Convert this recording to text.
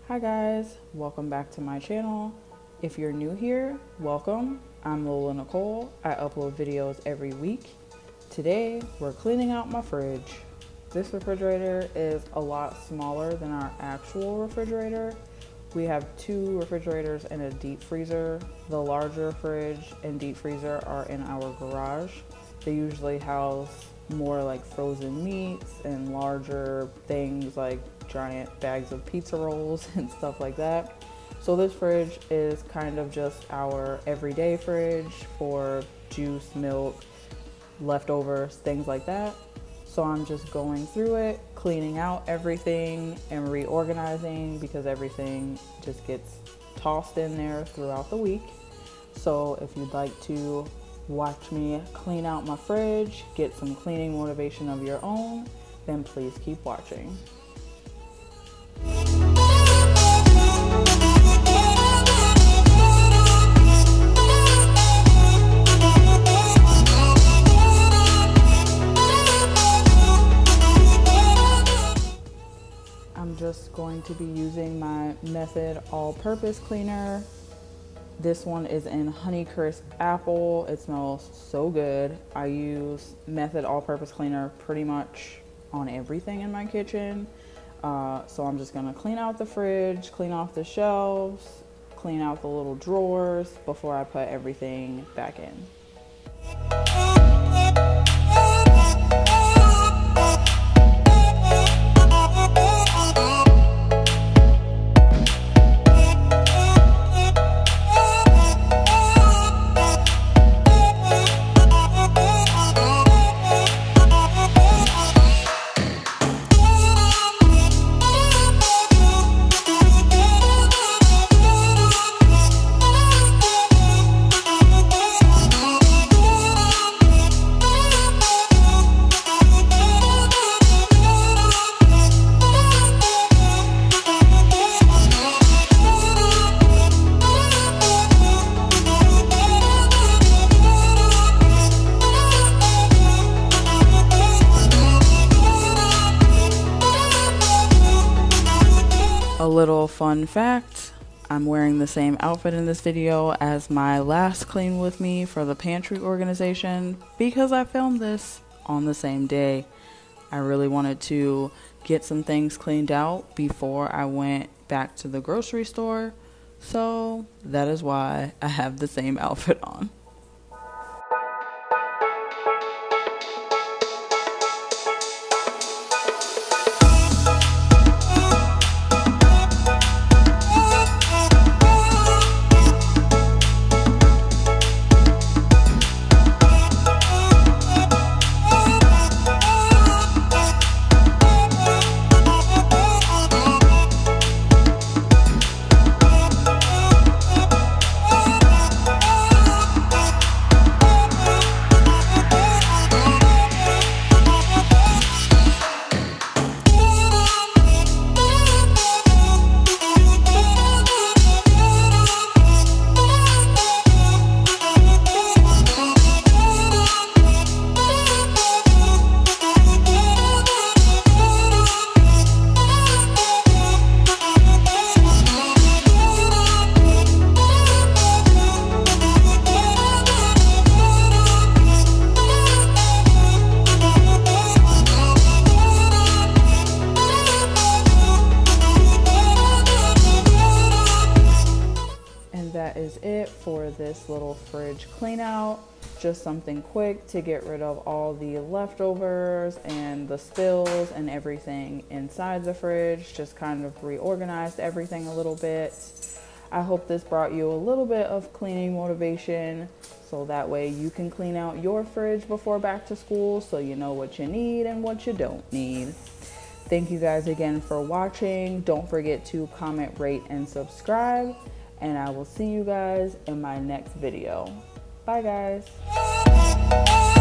Hi guys, welcome back to my channel. If you're new here, welcome. I'm Lola Nicole. I upload videos every week. Today, we're cleaning out my fridge. This refrigerator is a lot smaller than our actual refrigerator. We have two refrigerators and a deep freezer. The larger fridge and deep freezer are in our garage. They usually house more like frozen meats and larger things like giant bags of pizza rolls and stuff like that. So this fridge is kind of just our everyday fridge for juice, milk, leftovers, things like that. So I'm just going through it, cleaning out everything and reorganizing because everything just gets tossed in there throughout the week. So if you'd like to watch me clean out my fridge, get some cleaning motivation of your own, then please keep watching. I'm just going to be using my Method all-purpose cleaner. This one is in Honeycrisp Apple. It smells so good. I use Method all-purpose cleaner pretty much on everything in my kitchen. So I'm just gonna clean out the fridge, clean off the shelves, clean out the little drawers before I put everything back in. A little fun fact, I'm wearing the same outfit in this video as my last clean with me for the pantry organization because I filmed this on the same day. I really wanted to get some things cleaned out before I went back to the grocery store, so that is why I have the same outfit on. That is it for this little fridge clean out. Just something quick to get rid of all the leftovers and the spills and everything inside the fridge. Just kind of reorganized everything a little bit. I hope this brought you a little bit of cleaning motivation so that way you can clean out your fridge before back to school so you know what you need and what you don't need. Thank you guys again for watching. Don't forget to comment, rate, and subscribe. And I will see you guys in my next video. Bye guys.